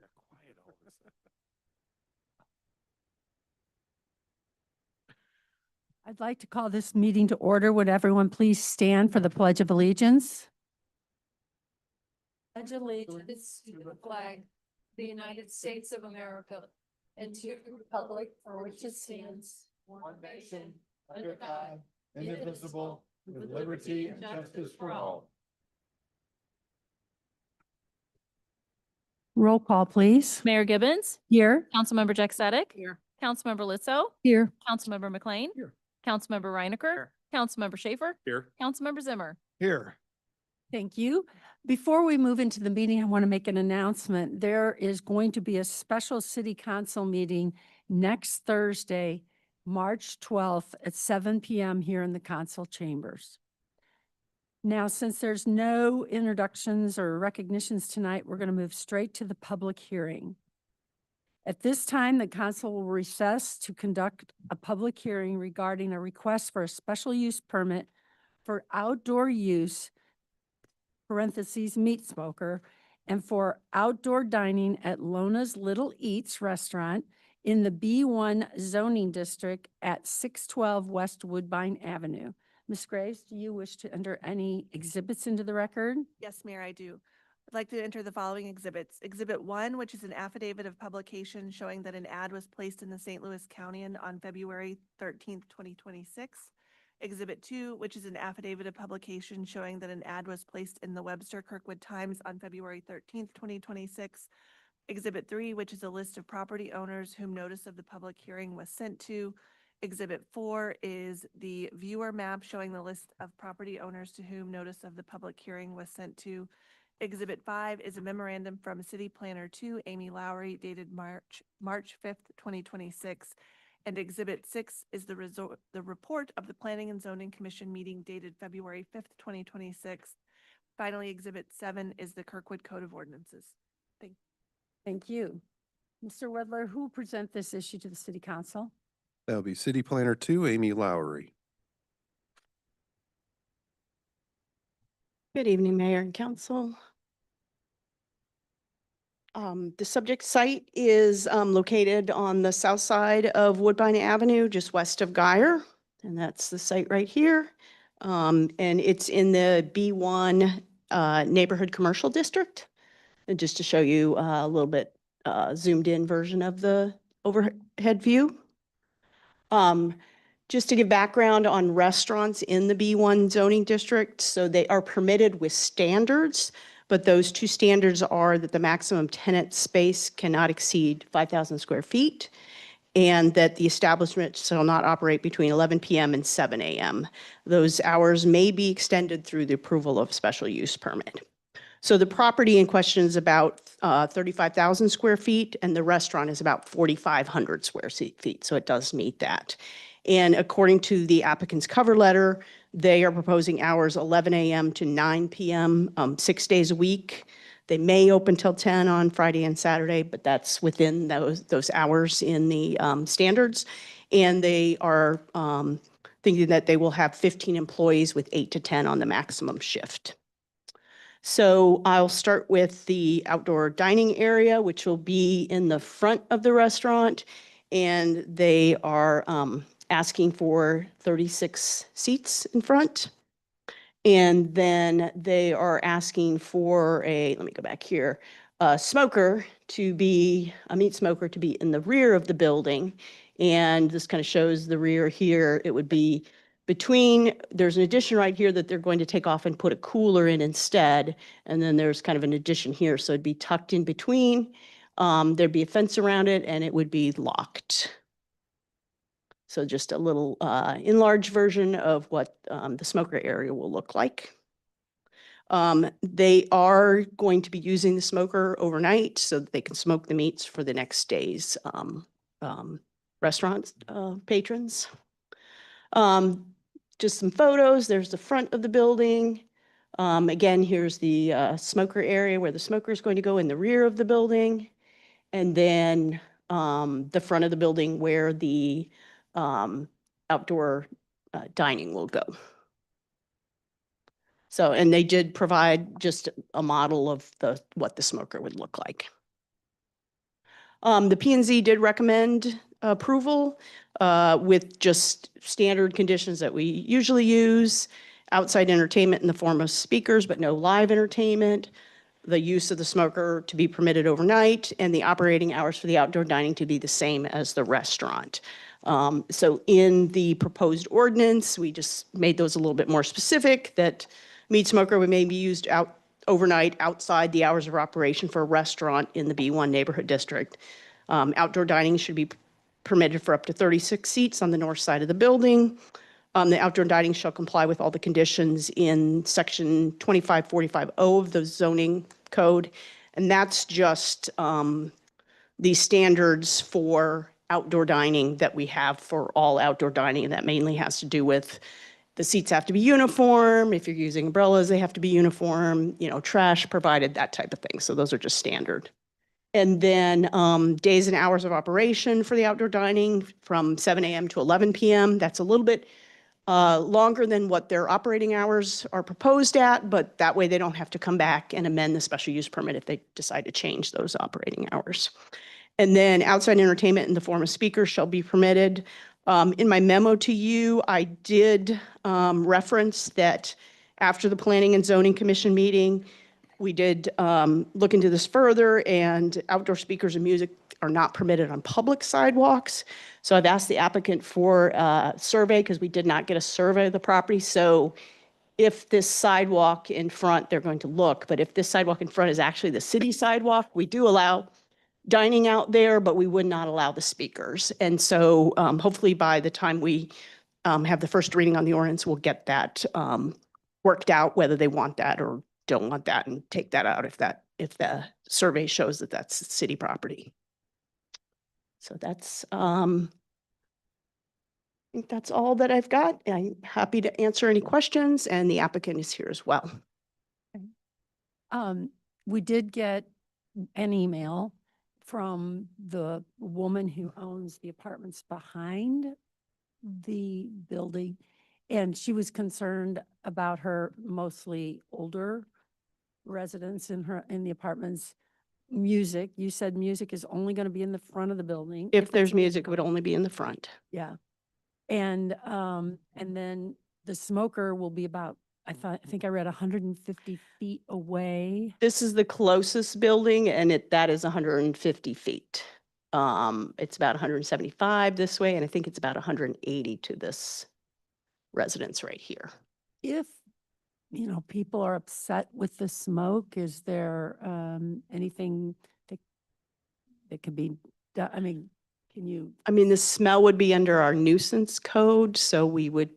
Got quiet all of a sudden. I'd like to call this meeting to order. Would everyone please stand for the Pledge of Allegiance? Pledge allegiance to the flag of the United States of America and to the republic for which it stands, one nation, under God, indivisible, with liberty and justice for all. Roll call, please. Mayor Gibbons, Here. Councilmember Jack Sadek, Here. Councilmember Lizzo, Here. Councilmember McLean, Here. Councilmember Reinecker, Here. Councilmember Schaefer, Here. Councilmember Zimmer. Here. Thank you. Before we move into the meeting, I want to make an announcement. There is going to be a special city council meeting next Thursday, March 12th at 7 p.m. here in the council chambers. Now, since there's no introductions or recognitions tonight, we're going to move straight to the public hearing. At this time, the council will recess to conduct a public hearing regarding a request for a special use permit for outdoor use parentheses, meat smoker, and for outdoor dining at Lona's Little Eats Restaurant in the B1 zoning district at 612 West Woodbine Avenue. Ms. Graves, do you wish to enter any exhibits into the record? Yes, Mayor, I do. I'd like to enter the following exhibits. Exhibit 1, which is an affidavit of publication showing that an ad was placed in the St. Louis County on February 13th, 2026. Exhibit 2, which is an affidavit of publication showing that an ad was placed in the Webster Kirkwood Times on February 13th, 2026. Exhibit 3, which is a list of property owners whom notice of the public hearing was sent to. Exhibit 4 is the viewer map showing the list of property owners to whom notice of the public hearing was sent to. Exhibit 5 is a memorandum from City Planner 2, Amy Lowry, dated March 5th, 2026. And Exhibit 6 is the report of the Planning and Zoning Commission meeting dated February 5th, 2026. Finally, Exhibit 7 is the Kirkwood Code of Ordinances. Thank you. Mr. Wedler, who will present this issue to the City Council? That'll be City Planner 2, Amy Lowry. Good evening, Mayor and Council. The subject site is located on the south side of Woodbine Avenue, just west of Geyer, and that's the site right here. And it's in the B1 neighborhood commercial district. And just to show you a little bit zoomed in version of the overhead view. Just to give background on restaurants in the B1 zoning district, so they are permitted with standards, but those two standards are that the maximum tenant space cannot exceed 5,000 square feet and that the establishment shall not operate between 11 p.m. and 7 a.m. Those hours may be extended through the approval of special use permit. So the property in question is about 35,000 square feet and the restaurant is about 4,500 square feet, so it does meet that. And according to the applicant's cover letter, they are proposing hours 11 a.m. to 9 p.m. 6 days a week. They may open till 10 on Friday and Saturday, but that's within those hours in the standards. And they are thinking that they will have 15 employees with 8 to 10 on the maximum shift. So I'll start with the outdoor dining area, which will be in the front of the restaurant. And they are asking for 36 seats in front. And then they are asking for let me go back here, a meat smoker to be in the rear of the building. And this kind of shows the rear here. It would be there's an addition right here that they're going to take off and put a cooler in instead. And then there's kind of an addition here. So it'd be tucked in between. There'd be a fence around it and it would be locked. So just a little enlarged version of what the smoker area will look like. They are going to be using the smoker overnight so that they can smoke the meats for the next day's restaurant patrons. Just some photos. There's the front of the building. Again, here's the smoker area where the smoker is going to go in the rear of the building. And then the front of the building where the outdoor dining will go. So, and they did provide just a model of what the smoker would look like. The P and Z did recommend approval with just standard conditions that we usually use. Outside entertainment in the form of speakers, but no live entertainment. The use of the smoker to be permitted overnight, and the operating hours for the outdoor dining to be the same as the restaurant. So in the proposed ordinance, we just made those a little bit more specific, that meat smoker would maybe be used overnight outside the hours of operation for a restaurant in the B1 neighborhood district. Outdoor dining should be permitted for up to 36 seats on the north side of the building. The outdoor dining shall comply with all the conditions in section 2545O of the zoning code. And that's just the standards for outdoor dining that we have for all outdoor dining. And that mainly has to do with the seats have to be uniform. If you're using umbrellas, they have to be uniform, trash provided, that type of thing. So those are just standard. And then days and hours of operation for the outdoor dining from 7 a.m. to 11 p.m. That's a little bit longer than what their operating hours are proposed at, but that way they don't have to come back and amend the special use permit if they decide to change those operating hours. And then outside entertainment in the form of speakers shall be permitted. In my memo to you, I did reference that after the Planning and Zoning Commission meeting, we did look into this further, and outdoor speakers and music are not permitted on public sidewalks. So I've asked the applicant for a survey because we did not get a survey of the property. So if this sidewalk in front, they're going to look, but if this sidewalk in front is actually the city sidewalk, we do allow dining out there, but we would not allow the speakers. And so hopefully by the time we have the first reading on the ordinance, we'll get that worked out, whether they want that or don't want that, and take that out if the survey shows that that's city property. So that's, I think that's all that I've got. I'm happy to answer any questions, and the applicant is here as well. We did get an email from the woman who owns the apartments behind the building, and she was concerned about her mostly older residents in the apartments. Music, you said music is only going to be in the front of the building. If there's it's- music, it would only be in the front. Yeah. And then the smoker will be about, I think I read 150 feet away. This is the closest building, and that is 150 feet. It's about 175 this way, and I think it's about 180 to this residence right here. If, people are upset with the smoke, is there anything that could be done? I mean, can you? I mean, the smell would be under our nuisance code, so we would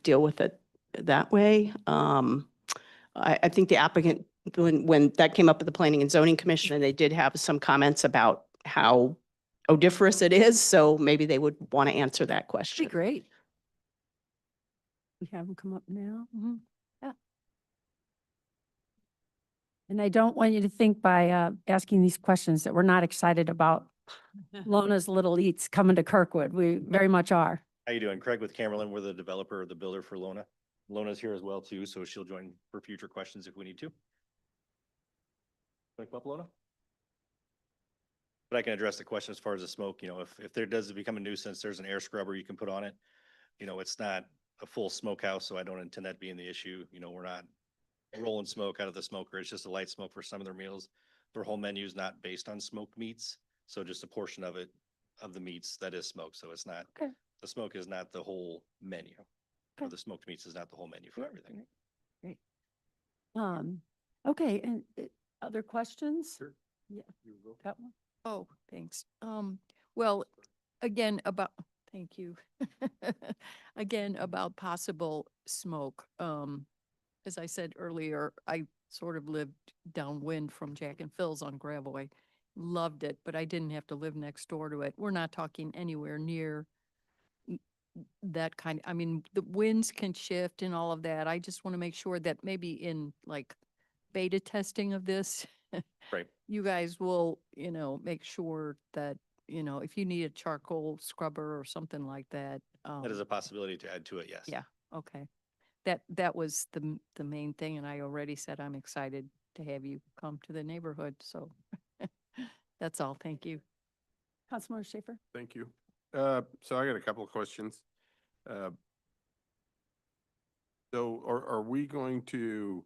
deal with it that way. I think the applicant, when that came up at the Planning and Zoning Commission, they did have some comments about how odoriferous it is, so maybe they would want to answer that Be question. great. We have them come up now. Yeah. And I don't want you to think by asking these questions that we're not excited about Lona's Little Eats coming to Kirkwood. We very much are. How you doing? Craig with Camerlin. We're the developer or the builder for Lona. Lona's here as well too, so she'll join for future questions if we need to. Want to come up, Lona? But I can address the question as far as the smoke, if there does become a nuisance, there's an air scrubber you can put on it. It's not a full smokehouse, so I don't intend that being the issue. We're not rolling smoke out of the smoker. It's just a light smoke for some of their meals. Their whole menu is not based on smoked meats. So just a portion of it, of the meats that is smoked. So it's not, Okay. the smoke is not the whole menu. Or Okay. the smoked meats is not the whole menu for everything. Great. Okay, and other questions? Sure. Yeah, got one? Oh, thanks. Well, again, thank you. Again, about possible smoke. As I said earlier, I sort of lived downwind from Jack and Phil's on Gravoy. Loved it, but I didn't have to live next door to it. We're not talking anywhere near that kind. I mean, the winds can shift and all of that. I just want to make sure that maybe in like beta testing of this, Right. you guys will, make sure that, if you need a charcoal scrubber or something like that. That is a possibility to add to it, yes. Yeah. Okay. That was the main thing. And I already said I'm excited to have you come to the neighborhood. So that's all. Thank you. Councilmember Schaefer? Thank you. So I got a couple of questions. Uh, So are we going to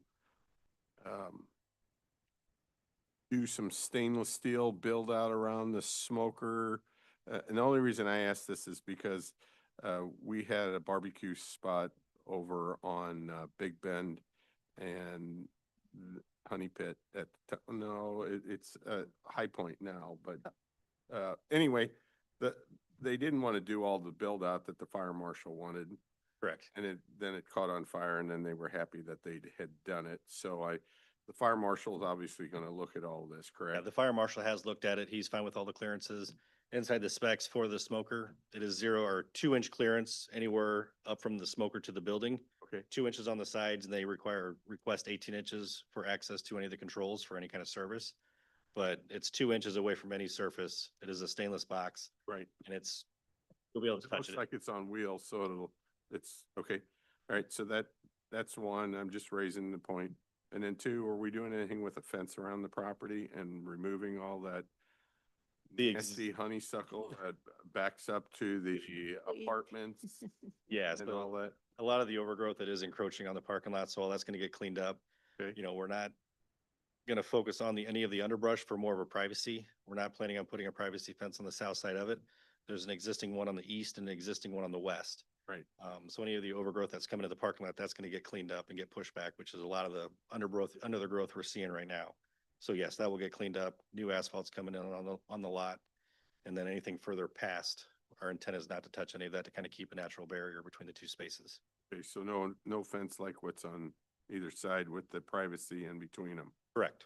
do some stainless steel build out around the smoker? And the only reason I ask this is because we had a barbecue spot over on Big Bend and Honey Pit no, it's High Point now, but anyway, they didn't want to do all the build out that the fire marshal wanted. Correct. And then it caught on fire and then they were happy that they had done it. So the fire marshal is obviously going to look at all this, Yeah, correct? the fire marshal has looked at it. He's fine with all the clearances. Inside the specs for the smoker, it is 0 or 2-inch clearance anywhere up from the smoker to the building. Okay, 2 inches on the sides, and they request 18 inches for access to any of the controls for any kind of service. But it's 2 inches away from any surface. It is a stainless box, right. and you'll be able to It touch looks it. like it's on wheels, so it's, okay. All right, so that's one. I'm just raising the point. And then two, are we doing anything with a fence around the property and removing all that nasty honeysuckle that backs up to the apartments Yeah, and all so that? a lot of the overgrowth that is encroaching on the parking lot, so all that's gonna get cleaned up. Okay. You know, we're not gonna focus on any of the underbrush for more of a privacy. We're not planning on putting a privacy fence on the south side of it. There's an existing one on the east and an existing one on the west. Right. So any of the overgrowth that's coming to the parking lot, that's gonna get cleaned up and get pushed back, which is a lot of the under the growth we're seeing right now. So yes, that will get cleaned up. New asphalt's coming in on the lot. And then anything further past, our intent is not to touch any of that, to kind of keep a natural barrier between the two spaces. Okay, so no fence like what's on either side with the privacy in between them. Correct.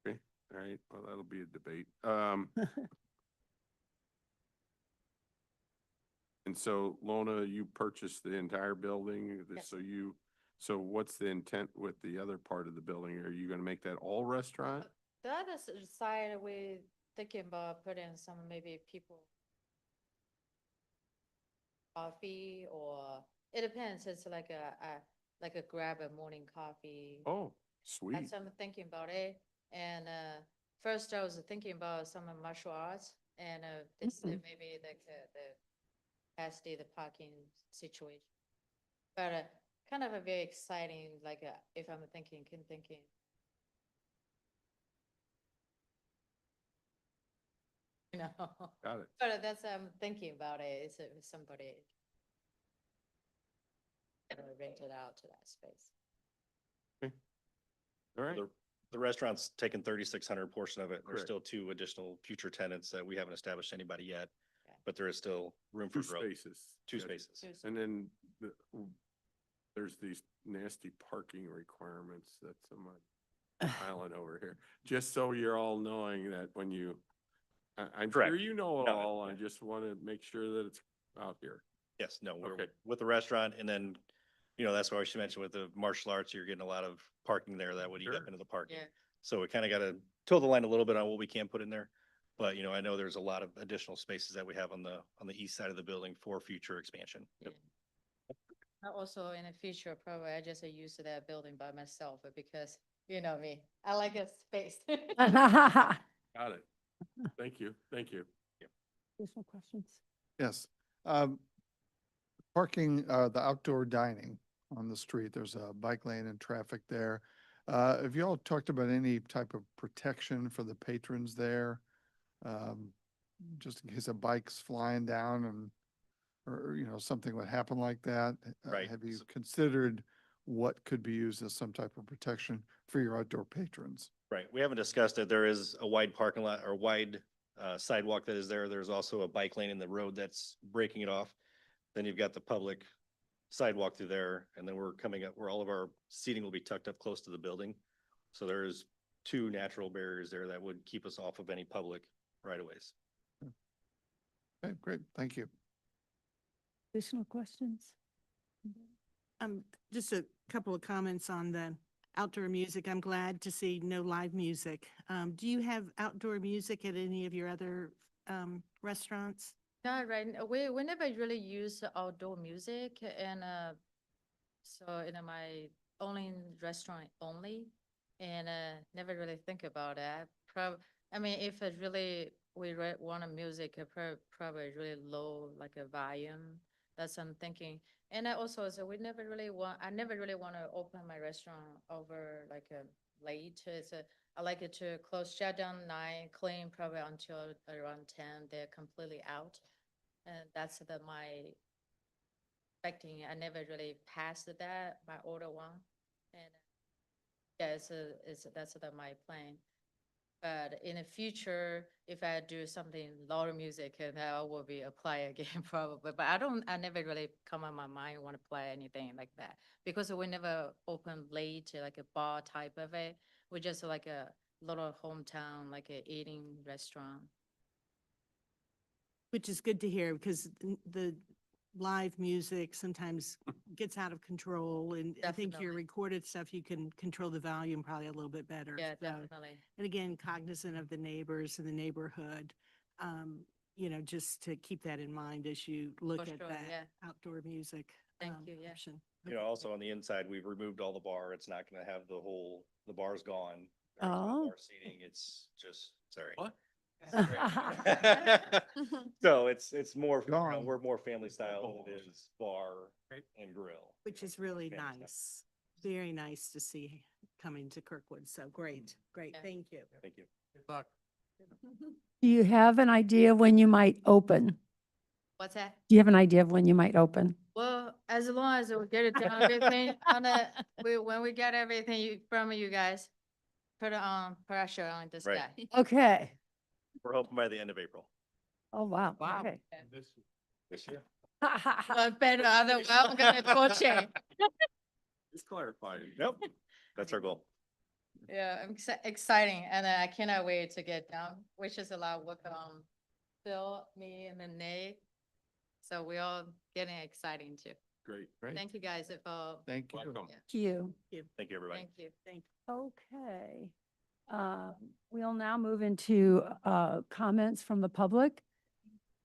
Okay, all right, well, that'll be a debate. And so Lona, you purchased the entire building, Yes. so what's the intent with the other part of the building? Are you gonna make that all restaurant? The other side, we thinking about putting some maybe people coffee, or it depends. It's like a grab a morning coffee. Oh, sweet. That's I'm thinking about it. And first I was thinking about some martial arts, and this maybe like the capacity, the parking situation. But kind of a very exciting, like if I'm thinking. You know, Got it. but that's I'm thinking about it. Is it somebody rented out to that space? All right, The restaurant's taken 3,600 portion of it. There's Correct. still 2 additional future tenants that we haven't established anybody yet, Okay. but there is still room for two growth. spaces. 2 Gotcha. spaces. There's- And then there's these nasty parking requirements that someone filing over here. Just so you're all knowing that when I'm sure Correct. you know it No, all. I yeah. just want to make sure that it's out here. Yes, no, we're Okay. with the restaurant, and then, that's why she mentioned with the martial arts, you're getting a lot of parking there that would eat up Sure. into the parking. Yeah. So we kind of got to toe the line a little bit on what we can put in there. But, I know there's a lot of additional spaces that we have on the east side of the building for future expansion. Yeah. Also, in the future, probably I just use that building by myself, but because, you know me, I like a space. Got it. Thank you. Thank you. Additional questions? Yes. Parking, the outdoor dining on the street, there's a bike lane and traffic there. Have you all talked about any type of protection for the patrons there? Just in case a bike's flying down or, something would happen like that? Right. Have you So- considered what could be used as some type of protection for your outdoor patrons? Right. We haven't discussed it. There is a wide parking lot or wide sidewalk that is there. There's also a bike lane in the road that's breaking it off. Then you've got the public sidewalk through there, and then we're coming up where all of our seating will be tucked up close to the building. So there's 2 natural barriers there that would keep us off of any public right of ways. Okay, great. Thank you. Additional questions? Just a couple of comments on the outdoor music. I'm glad to see no live music. Do you have outdoor music at any of your other restaurants? Not right. We never really use outdoor music, and so in my only restaurant only, and never really think about that. I mean, if it really, we want a music, probably really low, like a volume, that's what I'm thinking. And I also, so I never really want to open my restaurant over like a late. I like it to shut down 9, clean probably until around 10, they're completely out. And that's my expecting. I never really passed that, my order one. And yeah, that's my plan. But in the future, if I do something louder music, then I will be apply again probably. But I never really come on my mind want to play anything like that because we never open late like a bar type of it. We're just like a little hometown, like a eating restaurant. Which is good to hear because the live music sometimes gets out of control. And I think your Definitely. recorded stuff, you can control the volume probably a little bit better. Yeah, So, definitely. and again, cognizant of the neighbors and the neighborhood, just to keep that in mind as you look For at sure, that yeah. outdoor music. Thank you, yeah. Option. You know, also on the inside, we've removed all the bar. It's not gonna have the bar's gone. There's no Oh. bar seating. It's just, sorry. What? So it's more, Gone. we're more family style than it is bar and grill. Which is really Family style. nice. Very nice to see coming to Kirkwood. So great, great. Yeah. Thank you. Thank you. Do you have an idea when you might open? What's that? Do you have an idea of when you might open? Well, as long as we get it done, everything when we get everything from you guys, put on pressure on this Right. guy. Okay. We're hoping by the end of April Oh, wow. Wow. Okay. this year. Better, otherwise I'm gonna coach it. Just clarifying. Nope, that's our goal. Yeah, I'm exciting, and I cannot wait to get down, which is a lot of work on Phil, me, and then Nate. So we all getting exciting too. Great. Thank you guys for, Thank you. Welcome. Thank you. Thank you, everybody. thank you. Thank Okay. We'll now move into comments from the public.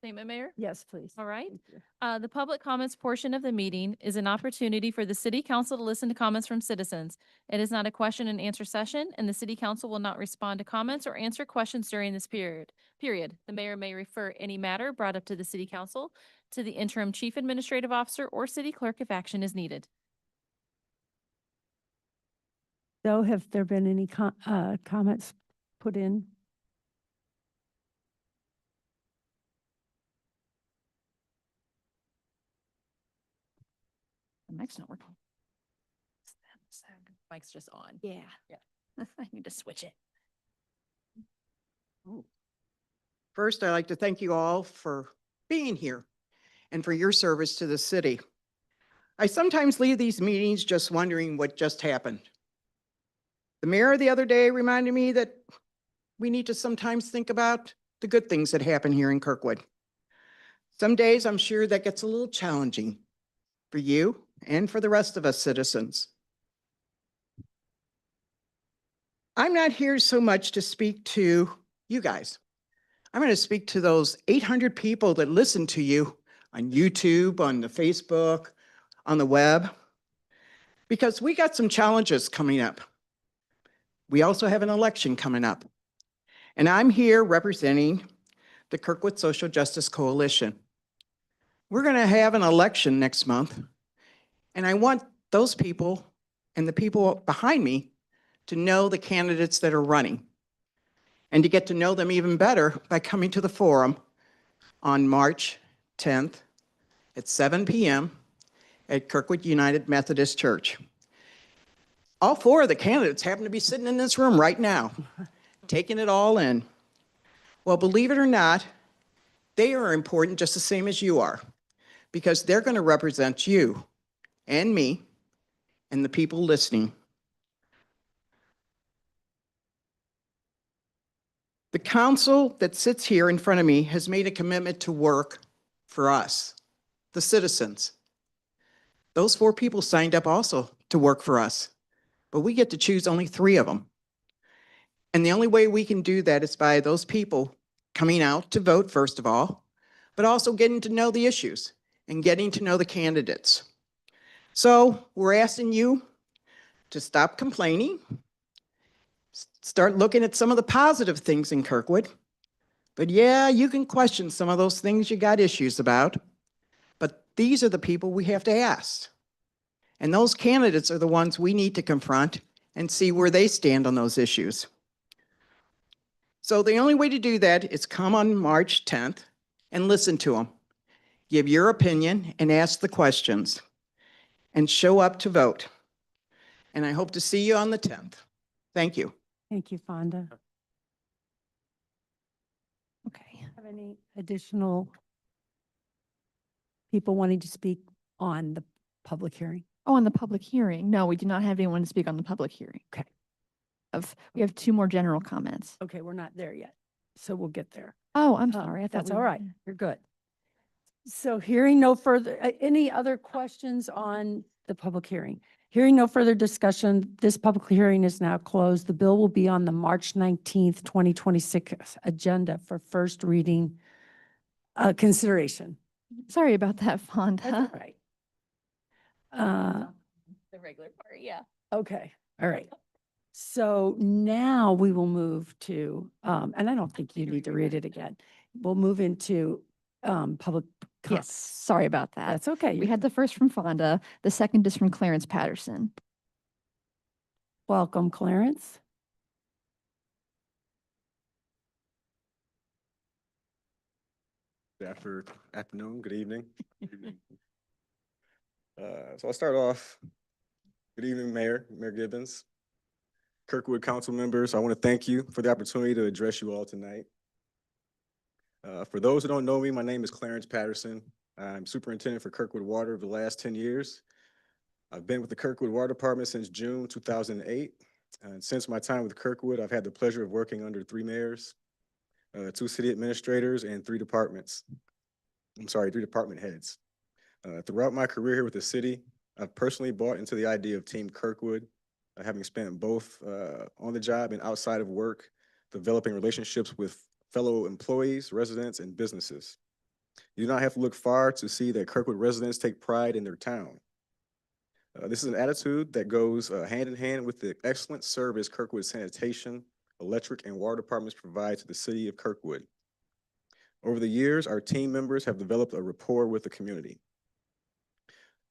Statement, Mayor? Yes, please. All right. Thank you. The public comments portion of the meeting is an opportunity for the city council to listen to comments from citizens. It is not a question and answer session, and the city council will not respond to comments or answer questions during this period. The mayor may refer any matter brought up to the city council to the interim chief administrative officer or city clerk if action is needed. So have there been any comments put in? The mic's not working. Mic's just on. Yeah. I need to switch it. First, I'd like to thank you all for being here and for your service to the city. I sometimes leave these meetings just wondering what just happened. The mayor the other day reminded me that we need to sometimes think about the good things that happen here in Kirkwood. Some days I'm sure that gets a little challenging for you and for the rest of us citizens. I'm not here so much to speak to you guys. I'm going to speak to those 800 people that listen to you on YouTube, on the Facebook, on the web, because we got some challenges coming up. We also have an election coming up. And I'm here representing the Kirkwood Social Justice Coalition. We're going to have an election next month, and I want those people and the people behind me to know the candidates that are running and to get to know them even better by coming to the forum on March 10th at 7 p.m. at Kirkwood United Methodist Church. All 4 of the candidates happen to be sitting in this room right now, taking it all in. Well, believe it or not, they are important just the same as you are, because they're going to represent you and me and the people listening. The council that sits here in front of me has made a commitment to work for us, the citizens. Those 4 people signed up also to work for us, but we get to choose only 3 of them. And the only way we can do that is by those people coming out to vote, first of all, but also getting to know the issues and getting to know the candidates. So we're asking you to stop complaining, Start looking at some of the positive things in Kirkwood. But yeah, you can question some of those things you got issues about. But these are the people we have to ask. And those candidates are the ones we need to confront and see where they stand on those issues. So the only way to do that is come on March 10th and listen to them. Give your opinion and ask the questions and show up to vote. And I hope to see you on the 10th. Thank you. Thank you, Fonda. Okay. Have any additional people wanting to speak on the public hearing? Oh, on the public hearing. No, we do not have anyone to speak on the public hearing. Okay. We have 2 more general comments. Okay, we're not there yet, so we'll get there. Oh, I'm Um, sorry. I thought That's we all were- right. You're good. So hearing no further, any other questions on the public hearing? Hearing no further discussion, this public hearing is now closed. The bill will be on the March 19th, 2026 agenda for first reading consideration. Sorry about that, That's Fonda. all right. The regular part, yeah. Okay, all right. So now we will move to, and I don't think you need to read it again. We'll move into public. Yes, comments. sorry about that. That's okay. We You're had the first from Fonda. The second is from Clarence Patterson. welcome, Clarence. Good afternoon, good evening. So I'll start off. Good evening, Mayor Gibbons, Kirkwood Council members. I want to thank you for the opportunity to address you all tonight. For those who don't know me, my name is Clarence Patterson. I'm superintendent for Kirkwood Water for the last 10 years. I've been with the Kirkwood Water Department since June 2008. And since my time with Kirkwood, I've had the pleasure of working under 3 mayors, 2 city administrators, and 3 department heads. Throughout my career here with the city, I've personally bought into the idea of Team Kirkwood, having spent both on the job and outside of work, developing relationships with fellow employees, residents, and businesses. You do not have to look far to see that Kirkwood residents take pride in their town. This is an attitude that goes hand in hand with the excellent service Kirkwood sanitation, electric, and water departments provide to the city of Kirkwood. Over the years, our team members have developed a rapport with the community.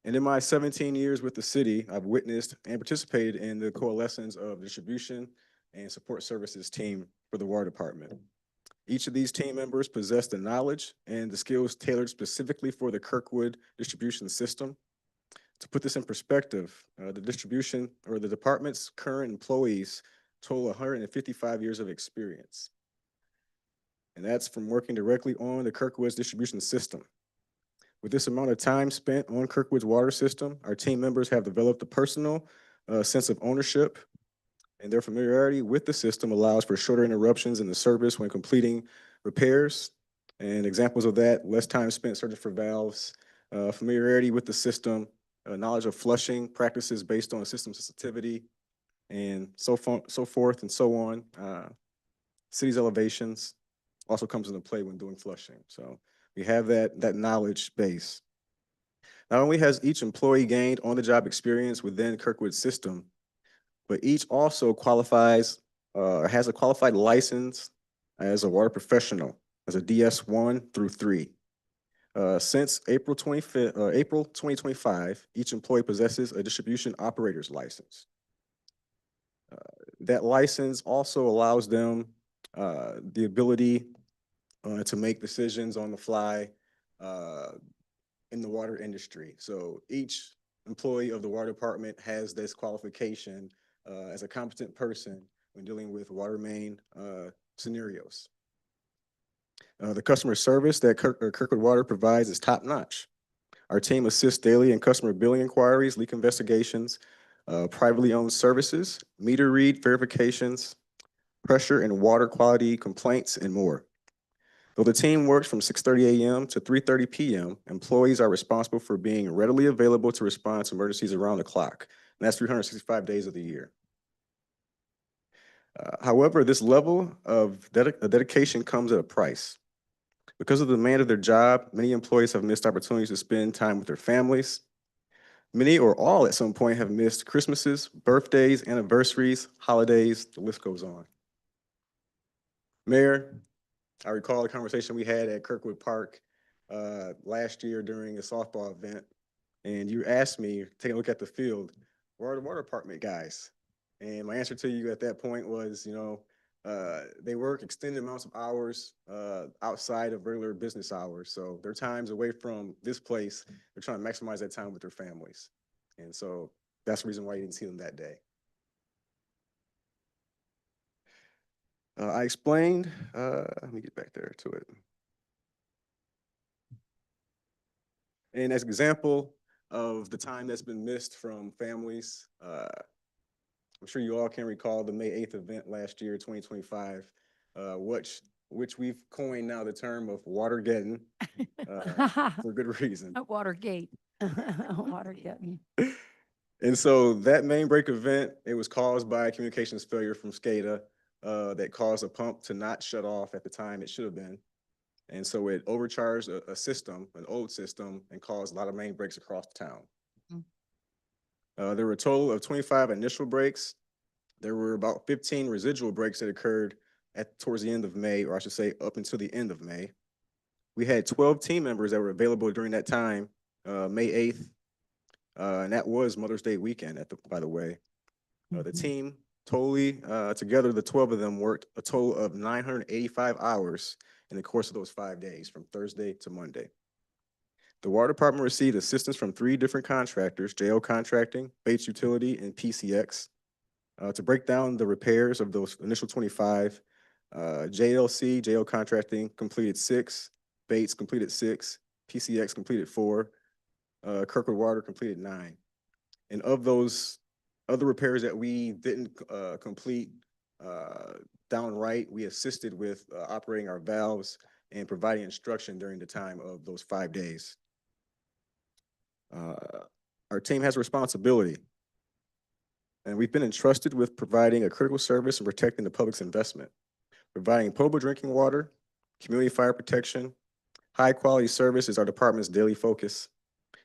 And in my 17 years with the city, I've witnessed and participated in the coalescence of distribution and support services team for the water department. Each of these team members possess the knowledge and the skills tailored specifically for the Kirkwood distribution system. To put this in perspective, the distribution or the department's current employees total 155 years of experience. And that's from working directly on the Kirkwood's distribution system. With this amount of time spent on Kirkwood's water system, our team members have developed a personal sense of ownership, and their familiarity with the system allows for shorter interruptions in the service when completing repairs. And examples of that: less time spent searching for valves, familiarity with the system, knowledge of flushing practices based on system sensitivity, and so forth and so on. City's elevations also comes into play when doing flushing. So we have that knowledge base. Not only has each employee gained on-the-job experience within Kirkwood's system, but each also qualifies or has a qualified license as a water professional, as a DS1 through 3. Since April 2025, each employee possesses a distribution operator's license. That license also allows them the ability to make decisions on the fly in the water industry. So each employee of the water department has this qualification as a competent person when dealing with water main scenarios. The customer service that Kirkwood Water provides is top-notch. Our team assists daily in customer billing inquiries, leak investigations, privately owned services, meter read verifications, pressure and water quality complaints, and more. Though the team works from 6:30 a.m. to 3:30 p.m., employees are responsible for being readily available to respond to emergencies around the clock, and that's 365 days of the year. However, this level of dedication comes at a price. Because of the demand of their job, many employees have missed opportunities to spend time with their families. Many or all at some point have missed Christmases, birthdays, anniversaries, holidays, the list goes on. Mayor, I recall a conversation we had at Kirkwood Park last year during a softball event, and you asked me, take a look at the field, where are the water department guys? And my answer to you at that point was, they work extended amounts of hours outside of regular business hours. So their time's away from this place. They're trying to maximize that time with their families. And so that's the reason why you didn't see them that day. I explained, let me get back there to it. And as an example of the time that's been missed from families, I'm sure you all can recall the May 8th event last year, 2025, which we've coined now the term of Watergeddon for good reason. Watergate. Watergate. And so that main break event, it was caused by a communications failure from SCADA that caused a pump to not shut off at the time it should have been. And so it overcharged a system, an old system, and caused a lot of main breaks across the town. There were a total of 25 initial breaks. There were about 15 residual breaks that occurred towards the end of May, or I should say up until the end of May. We had 12 team members that were available during that time, May 8th, and that was Mother's Day weekend, by the way. The team totally, together, the 12 of them worked a total of 985 hours in the course of those 5 days, from Thursday to Monday. The water department received assistance from 3 different contractors, JO Contracting, Bates Utility, and PCX. To break down the repairs of those initial 25, JO Contracting completed 6, Bates completed 6, PCX completed 4, Kirkwood Water completed 9. And of those other repairs that we didn't complete downright, we assisted with operating our valves and providing instruction during the time of those 5 days. Our team has a responsibility, and we've been entrusted with providing a critical service and protecting the public's investment, providing potable drinking water, community fire protection. High-quality service is our department's daily focus.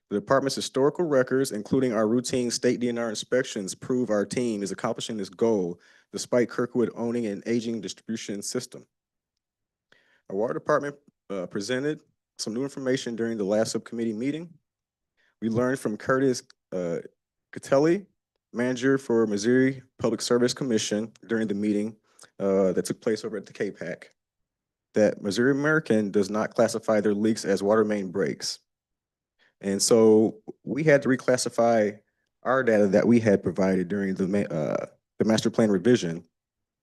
The department's historical records, including our routine state DNR inspections, prove our team is accomplishing this goal despite Kirkwood owning an aging distribution system. Our water department presented some new information during the last subcommittee meeting. We learned from Curtis Catelli, manager for Missouri Public Service Commission, during the meeting that took place over at the KPAC, that Missouri American does not classify their leaks as water main breaks. And so we had to reclassify our data that we had provided during the master plan revision.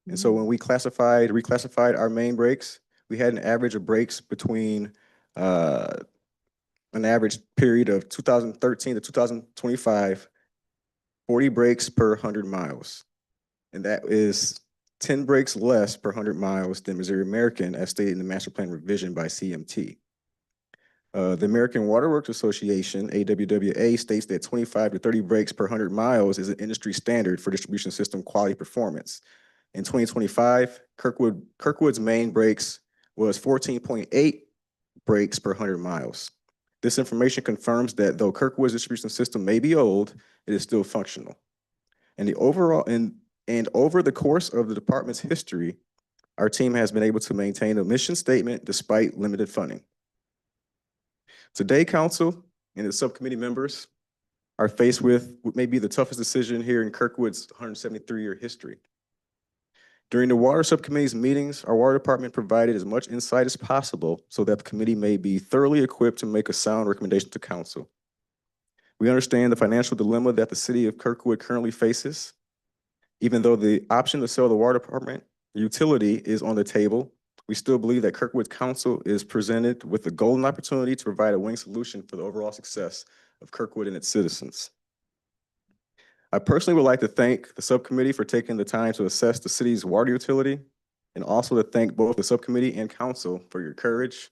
And so when we reclassified our main breaks, we had an average of breaks between an average period of 2013 to 2025, 40 breaks per 100 miles. And that is 10 breaks less per 100 miles than Missouri American, as stated in the master plan revision by CMT. The American Water Works Association, AWWA, states that 25 to 30 breaks per 100 miles is an industry standard for distribution system quality performance. In 2025, Kirkwood's main breaks was 14.8 breaks per 100 miles. This information confirms that though Kirkwood's distribution system may be old, it is still functional. And over the course of the department's history, our team has been able to maintain a mission statement despite limited funding. Today, council and the subcommittee members are faced with what may be the toughest decision here in Kirkwood's 173-year history. During the water subcommittee's meetings, our water department provided as much insight as possible so that the committee may be thoroughly equipped to make a sound recommendation to council. We understand the financial dilemma that the city of Kirkwood currently faces. Even though the option to sell the water department utility is on the table, we still believe that Kirkwood Council is presented with the golden opportunity to provide a winning solution for the overall success of Kirkwood and its citizens. I personally would like to thank the subcommittee for taking the time to assess the city's water utility, and also to thank both the subcommittee and council for your courage,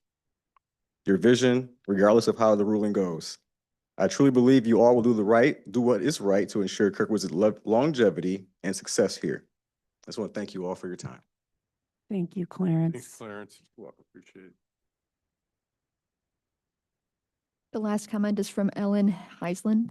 your vision, regardless of how the ruling goes. I truly believe you all will do what is right to ensure Kirkwood's longevity and success here. I just want to thank you all for your time. Thank you, Thanks, Clarence. Clarence. You're welcome. Appreciate it. The last comment is from Ellen Heisland.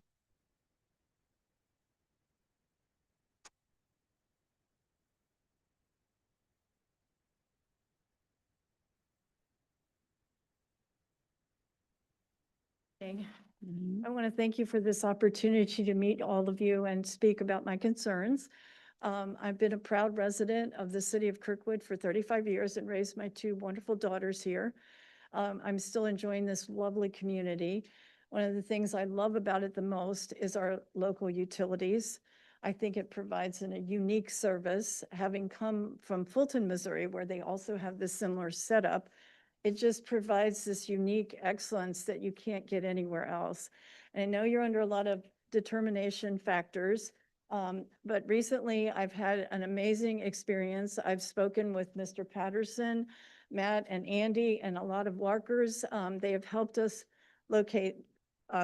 morning. Mhm. I want to thank you for this opportunity to meet all of you and speak about my concerns. I've been a proud resident of the city of Kirkwood for 35 years and raised my two wonderful daughters here. I'm still enjoying this lovely community. One of the things I love about it the most is our local utilities. I think it provides a unique service. Having come from Fulton, Missouri, where they also have this similar setup, it just provides this unique excellence that you can't get anywhere else. And I know you're under a lot of determination factors, but recently I've had an amazing experience. I've spoken with Mr. Patterson, Matt and Andy, and a lot of workers. They have helped us locate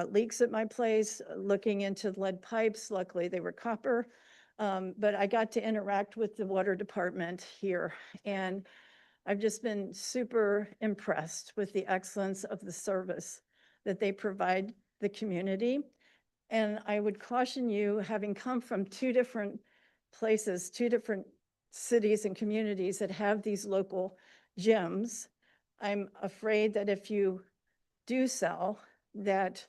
leaks at my place, looking into lead pipes. Luckily, they were copper. But I got to interact with the water department here, and I've just been super impressed with the excellence of the service that they provide the community. And I would caution you, having come from two different places, two different cities and communities that have these local gyms, I'm afraid that if you do sell, that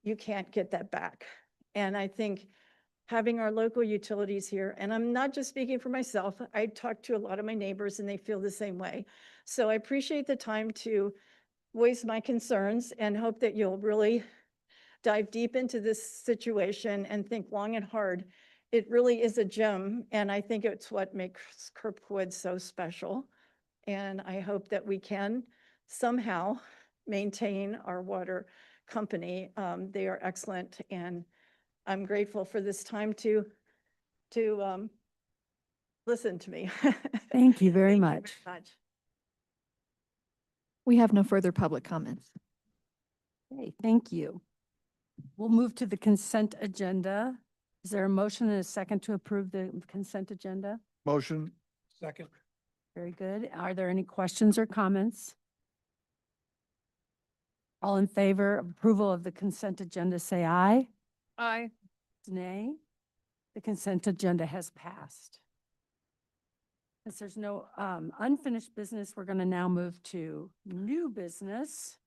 you can't get that back. And I think having our local utilities here, and I'm not just speaking for myself, I talk to a lot of my neighbors and they feel the same way. So I appreciate the time to voice my concerns and hope that you'll really dive deep into this situation and think long and hard. It really is a gem, and I think it's what makes Kirkwood so special. And I hope that we can somehow maintain our water company. They are excellent, and I'm grateful for this time to listen to me. Thank you very Thank you much. much. We have no further public comments. Okay, thank you. We'll move to the consent agenda. Is there a motion and a second to approve the consent agenda? Motion. Second. Very good. Are there any questions or comments? All in favor of approval of the consent agenda, say aye. Aye. Nay. The consent agenda has passed. Since there's no unfinished business, we're going to now move to new business.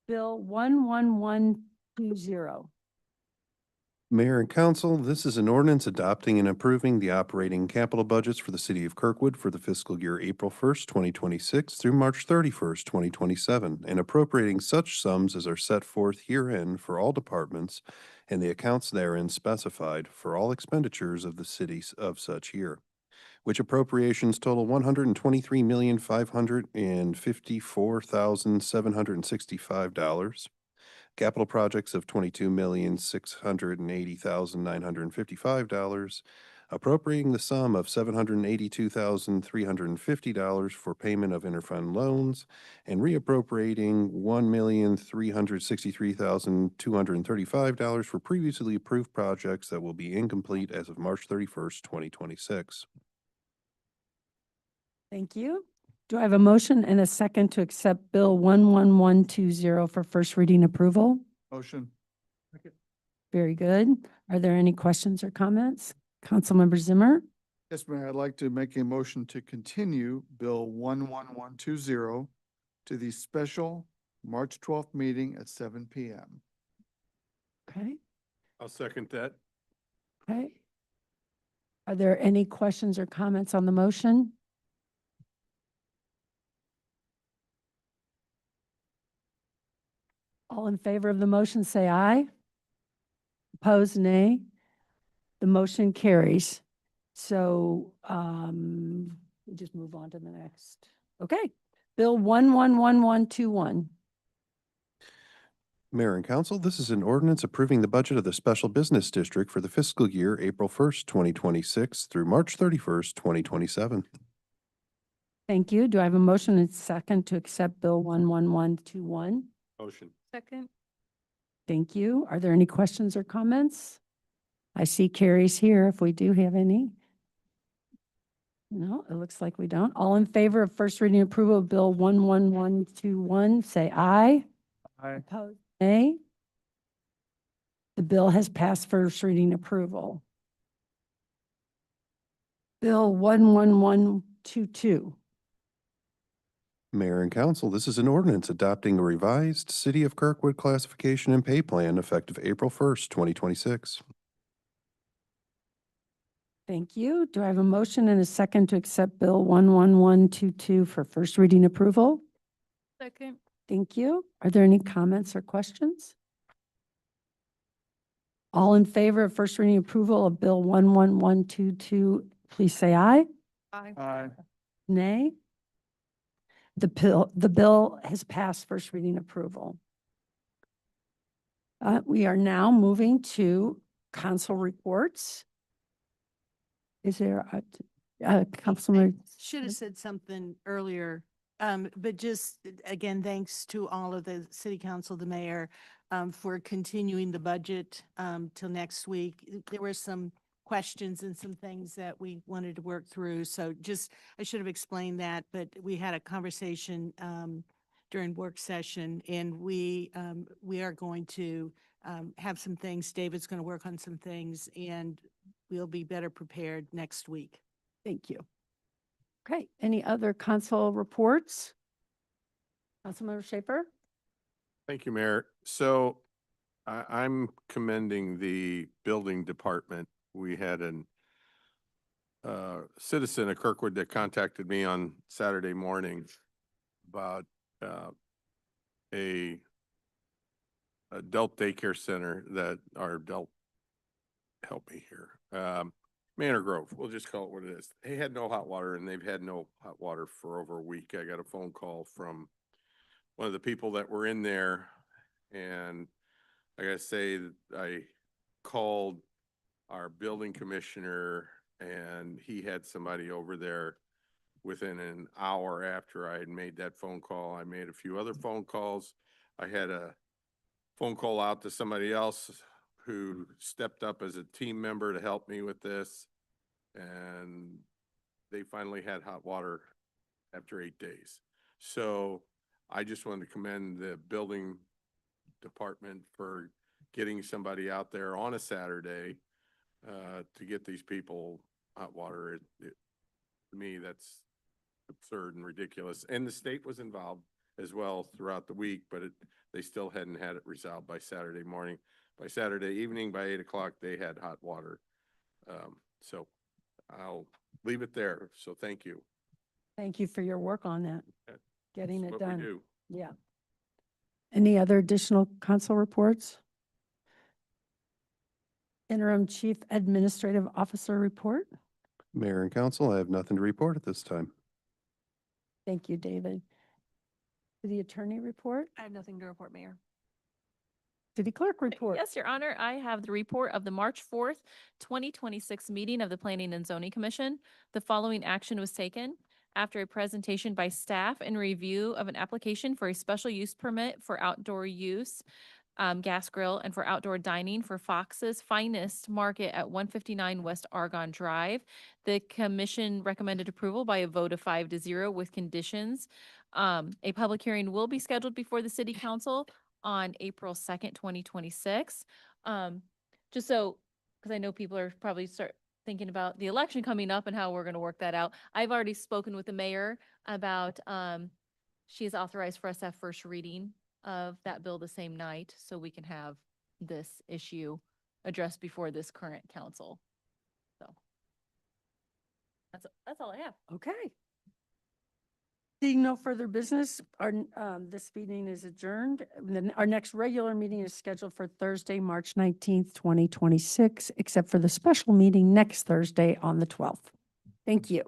Bill 11120. Mayor and Council, this is an ordinance adopting and approving the operating capital budgets for the city of Kirkwood for the fiscal year April 1st, 2026 through March 31st, 2027, and appropriating such sums as are set forth herein for all departments and the accounts therein specified for all expenditures of the cities of such year, which appropriations total $123,554,765. Capital projects of $22,680,955, appropriating the sum of $782,350 for payment of interfund loans, and reappropriating $1,363,235 for previously approved projects that will be incomplete as of March 31st, 2026. Thank you. Do I have a motion and a second to accept Bill 11120 for first reading approval? Motion. Very good. Are there any questions or comments? Councilmember Zimmer? Yes, Mayor, I'd like to make a motion to continue Bill 11120 to the special March 12th meeting at 7 p.m. Okay, I'll second that. okay. Are there any questions or comments on the motion? All in favor of the motion, say aye. Opposed, nay. The motion carries. So we just move on to the next. Okay, Bill 111121. Mayor and Council, this is an ordinance approving the budget of the Special Business District for the fiscal year April 1st, 2026 through March 31st, 2027. Thank you. Do I have a motion and second to accept Bill 11121? Motion. Second. Thank you. Are there any questions or comments? I see Carrie's here if we do have any. No, it looks like we don't. All in favor of first reading approval of Bill 11121, say aye. Aye. Opposed, nay. The bill has passed first reading approval. Bill 11122. Mayor and council, this is an ordinance adopting a revised City of Kirkwood classification and pay plan effective April 1st, 2026. Thank you. Do I have a motion and a second to accept Bill 11122 for first reading approval? Second. Thank you. Are there any comments or questions? All in favor of first reading approval of Bill 11122, please say aye. Aye. Nay. The bill has passed first reading approval. We are now moving to council reports. Is there Councilman? Should have said something earlier, but just, again, thanks to all of the city council, the mayor, for continuing the budget, till next week. There were some questions and some things that we wanted to work through. So just, I should have explained that, but we had a conversation, during work session, and we are going to, have some things. David's going to work on some things, and we'll be better prepared next week. Thank you. Okay, any other council reports? Councilmember Schaefer? Thank you, Mayor. So I'm commending the building department. We had an citizen of Kirkwood that contacted me on Saturday morning about a adult daycare center that our adult, help me here, Manor Grove, we'll just call it what it is. They had no hot water, and they've had no hot water for over a week. I got a phone call from one of the people that were in there, and I gotta say that I called our building commissioner, and he had somebody over there within an hour after I had made that phone call. I made a few other phone calls. I had a phone call out to somebody else who stepped up as a team member to help me with this. And they finally had hot water after 8 days. So I just wanted to commend the building department for getting somebody out there on a Saturday to get these people hot water. To me, that's absurd and ridiculous. And the state was involved as well throughout the week, but they still hadn't had it resolved by Saturday morning. By Saturday evening, by 8 o'clock, they had hot water. So I'll leave it there. So thank you. Thank you for your work on that, That's getting it what we done. do. Yeah. Any other additional council reports? Interim Chief Administrative Officer report? Mayor and council, I have nothing to report at this time. Thank you, David. City Attorney report? I have nothing to report, Mayor. City Clerk report? Yes, Your Honor, I have the report of the March 4th, 2026 meeting of the Planning and Zoning Commission. The following action was taken after a presentation by staff and review of an application for a special use permit for outdoor use, gas grill, and for outdoor dining for Fox's Finest Market at 159 West Argonne Drive. The commission recommended approval by a vote of 5-0 with conditions. A public hearing will be scheduled before the city council on April 2nd, 2026. Just so, because I know people are probably start thinking about the election coming up and how we're going to work that out. I've already spoken with the mayor about, she has authorized for us to have first reading of that bill the same night, so we can have this issue addressed before this current council. So that's all I have. Okay. Seeing no further business, this meeting is adjourned. Then our next regular meeting is scheduled for Thursday, March 19th, 2026, except for the special meeting next Thursday on the 12th. Thank you.